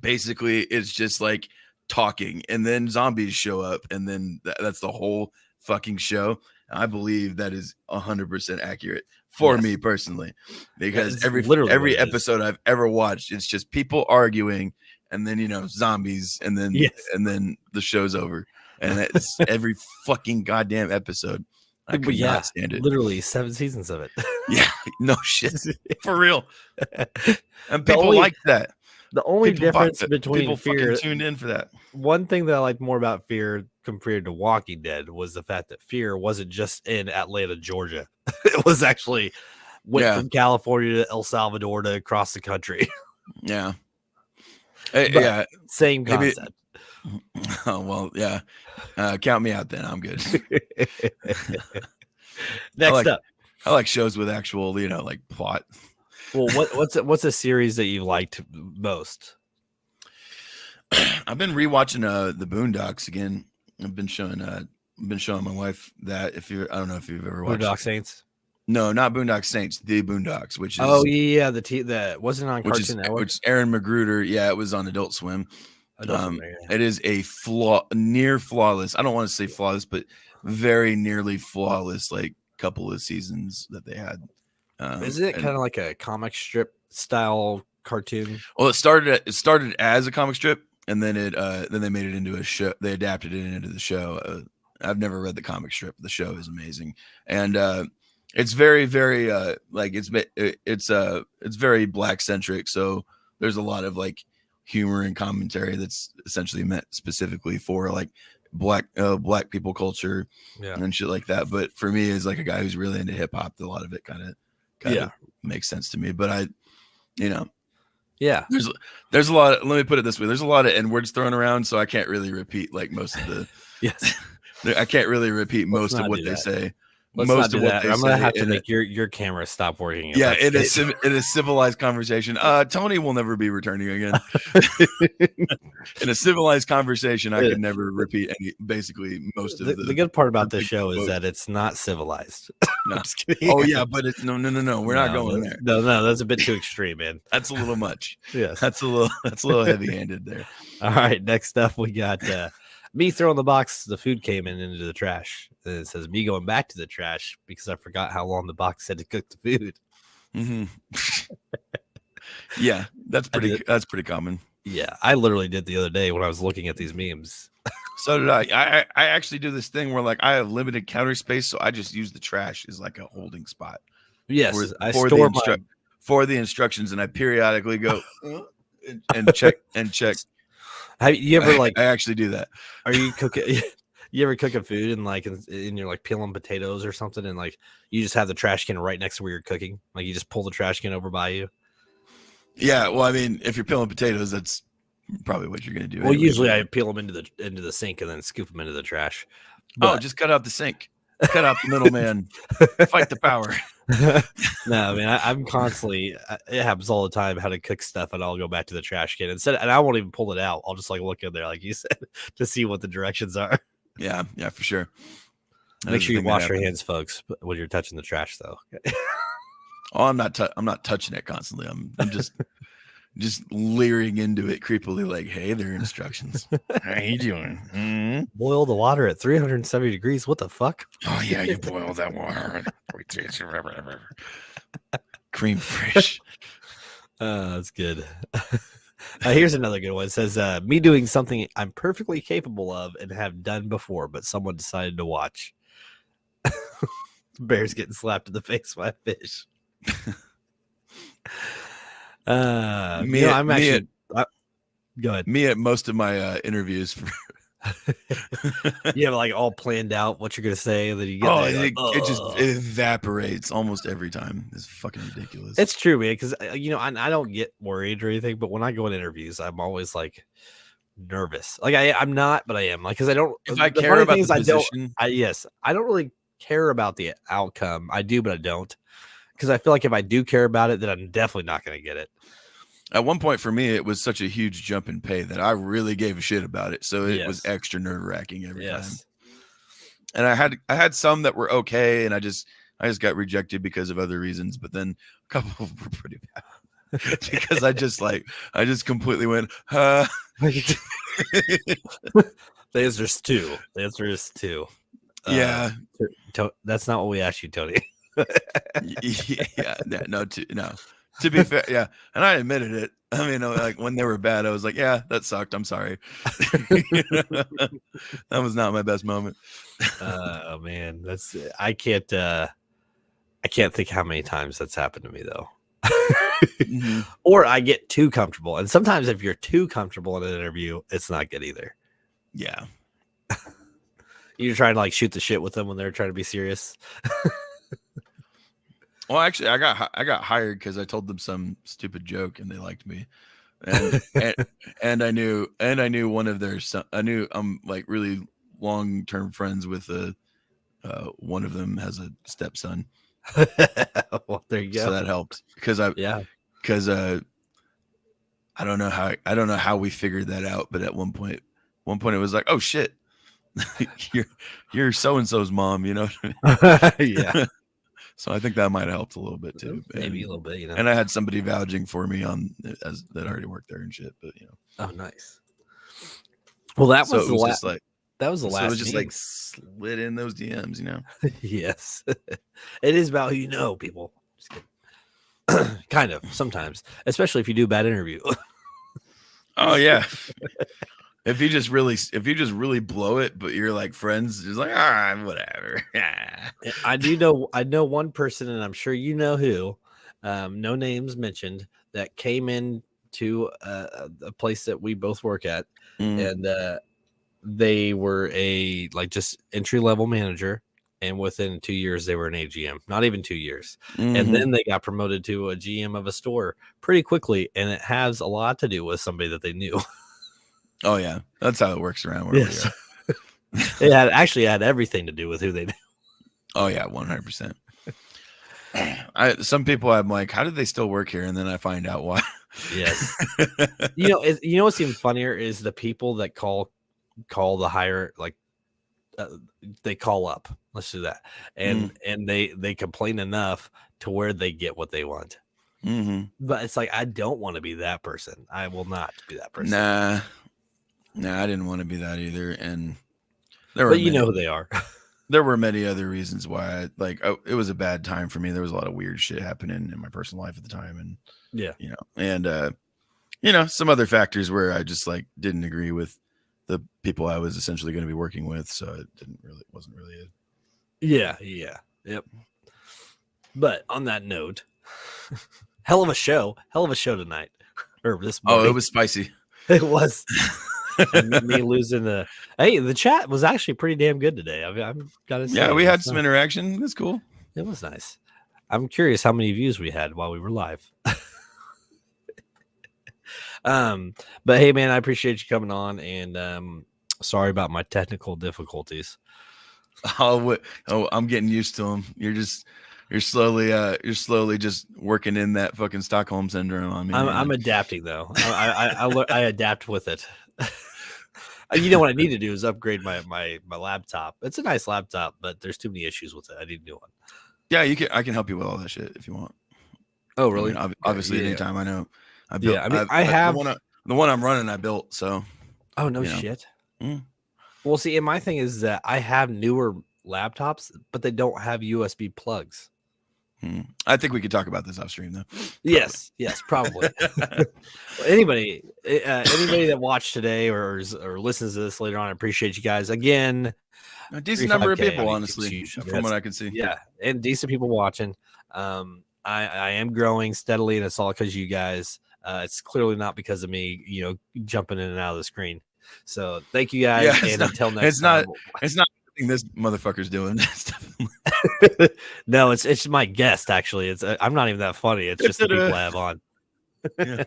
basically it's just like talking, and then zombies show up, and then that's the whole fucking show. I believe that is 100% accurate for me personally, because every episode I've ever watched, it's just people arguing, and then zombies, and then the show's over, and it's every fucking goddamn episode. I could not stand it. Literally 7 seasons of it. Yeah, no shit, for real. And people like that. The only difference between people Fear, fucking tuned in for that. One thing that I liked more about Fear compared to Walking Dead was the fact that Fear wasn't just in Atlanta, Georgia. It was actually went from California to El Salvador to across the country. Yeah. But Yeah. same Maybe. concept. Oh, well, yeah. Count me out then. I'm good. Next up. I like shows with actual, like plot. Well, what's a series that you liked most? I've been rewatching the Boondocks again. I've been showing my wife that. I don't know if you've ever watched Boondock Saints. No, not Boondock Saints, the Boondocks, which is that wasn't on Cartoon Network. Which Aaron Magruder, it was on Adult Swim. Yeah. It is a near flawless. I don't want to say flawless, but very nearly flawless, like couple of seasons that they had. Isn't it kind of like a comic strip style cartoon? Well, it started as a comic strip, and then then they made it into a show. They adapted it into the show. I've never read the comic strip. The show is amazing, and it's very, very it's very black centric. So there's a lot of like humor and commentary that's essentially meant specifically for like black people culture and shit like that. But for me, as like a guy who's really into hip hop, a lot of it kind of makes sense to me. But there's a lot of, let me put it this way, there's a lot of N-words thrown around, so I can't really repeat like most of the I can't really repeat most of what they say. Most of what they say. I'm gonna have to make your camera stop working. Yeah, in a civilized conversation. Tony will never be returning again. In a civilized conversation, I can never repeat basically most of the good part about this show is that it's not civilized. No. I'm just kidding. Oh yeah, but it's no. We're not going there. No, that's a bit too extreme, man. That's a little much. Yes, that's a little heavy-handed there. All right, next up we got me throwing the box. The food came into the trash. And it says me going back to the trash because I forgot how long the box had to cook the food. Mm-hmm. Yeah, that's pretty common. Yeah, I literally did the other day when I was looking at these memes. So did I. I actually do this thing where like I have limited counter space, so I just use the trash as like a holding spot. Yes, I store for the instructions, and I periodically go and check. Have you ever like? I actually do that. Are you cooking? You ever cook a food and like and you're like peeling potatoes or something, and like you just have the trash can right next to where you're cooking? Like you just pull the trash can over by you. Yeah, well, I mean, if you're peeling potatoes, that's probably what you're gonna do. Well, usually I peel them into the sink and then scoop them into the trash. But, just cut out the sink. Cut out the middleman. Fight the power. No, I mean I'm constantly. It happens all the time. How to cook stuff, and I'll go back to the trash can and I won't even pull it out. I'll just like look in there, like you said, to see what the directions are. Yeah, for sure. Make sure you wash your hands, folks, when you're touching the trash, though. Oh, I'm not touching it constantly. I'm just leering into it creepily, like, hey, there are instructions. How you doing? Mm-hmm. Boil the water at 370 degrees. What the fuck? Oh yeah, you boil that water. Cream fresh. That's good. Here's another good one. It says, me doing something I'm perfectly capable of and have done before, but someone decided to watch. Bear's getting slapped in the face by a fish. Go ahead. Me at most of my interviews for you have like all planned out what you're gonna say, and then you get it just evaporates almost every time. It's fucking ridiculous. It's true, man, because I don't get worried or anything, but when I go in interviews, I'm always like nervous. Like I'm not, but I am, like, because I don't. If I care about the position, I don't really care about the outcome. I do, but I don't, because I feel like if I do care about it, then I'm definitely not going to get it. At one point for me, it was such a huge jump in pay that I really gave a shit about it. So it was extra nerve wracking every time. And I had some that were okay, and I just got rejected because of other reasons. But then a couple of them were pretty bad because I just completely went, huh? The answer is two. The answer is two. Yeah, that's not what we asked you, Tony. No. To be fair, yeah, and I admitted it. I mean, like when they were bad, I was like, "Yeah, that sucked. I'm sorry." That was not my best moment. Oh man, I can't think how many times that's happened to me though. Mm-hmm. Or I get too comfortable, and sometimes if you're too comfortable in an interview, it's not good either. Yeah, you're trying to like shoot the shit with them when they're trying to be serious. Well, actually, I got hired because I told them some stupid joke and they liked me, and and I knew one of their son. I knew I'm like really long term friends with one of them has a stepson. Well, there you go. So that helped because I don't know how we figured that out, but at one point it was like, oh shit, you're so and so's mom, you know. Yeah. So I think that might have helped a little bit too. Maybe a little bit, you know. And I had somebody vouching for me on as that already worked there and shit, but you know. Oh, nice. Well, that So was it the was last. just like That was the last. it was just name. like slid in those DMs, you know. Yes, it is about who you know, people. Just kidding. Kind of sometimes, especially if you do a bad interview. Oh yeah. If you just really blow it, but you're like friends, just like, all right, whatever. I know one person, and I'm sure you know who. No names mentioned, that came in to a place that we both work at, and they were a just entry level manager, and within 2 years they were an AGM. Not even 2 years, and then they got promoted to a GM of a store pretty quickly, and it has a lot to do with somebody that they knew. Oh yeah, that's how it works around where we are. It had everything to do with who they knew. Oh yeah, 100%. Some people I'm like, how did they still work here? And then I find out why. Yes. You know what's even funnier is the people that call the higher, they call up. Let's do that, and they complain enough to where they get what they want. But it's like, I don't want to be that person. I will not be that person. Nah, I didn't want to be that either. And you know who they are. There were many other reasons why it was a bad time for me. There was a lot of weird shit happening in my personal life at the time. And yeah, you know, and some other factors where I just didn't agree with the people I was essentially going to be working with. So it wasn't really yeah. Yep. But on that note, hell of a show tonight. Or this morning. Oh, it was spicy. It was. Me losing the chat was actually pretty damn good today. I'm gotta say. Yeah, we had some interaction. That's cool. It was nice. I'm curious how many views we had while we were live. But hey, man, I appreciate you coming on, and sorry about my technical difficulties. Oh, I'm getting used to them. You're slowly just working in that fucking Stockholm syndrome on me. I'm adapting though. I adapt with it. You know what I need to do is upgrade my laptop. It's a nice laptop, but there's too many issues with it. I need a new one. Yeah, I can help you with all that shit if you want. Oh, really? I mean, obviously, anytime. I know. I built. Yeah, I mean, I have the one I'm running. I built. So. Oh no shit. Well, see, and my thing is that I have newer laptops, but they don't have USB plugs. I think we could talk about this off stream though. Yes, probably. Anybody that watched today or listens to this later on, I appreciate you guys again. A decent number of people, honestly, from what I can see. Yeah, and decent people watching. I am growing steadily, and it's all because you guys. It's clearly not because of me, jumping in and out of the screen. So thank you guys, and until next time. It's not this motherfucker's doing. No, it's my guest. Actually, I'm not even that funny. It's just the people I have on. Yeah.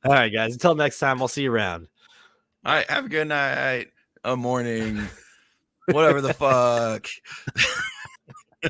All right, guys. Until next time, I'll see you around. All right. Have a good night. A morning. Whatever the fuck.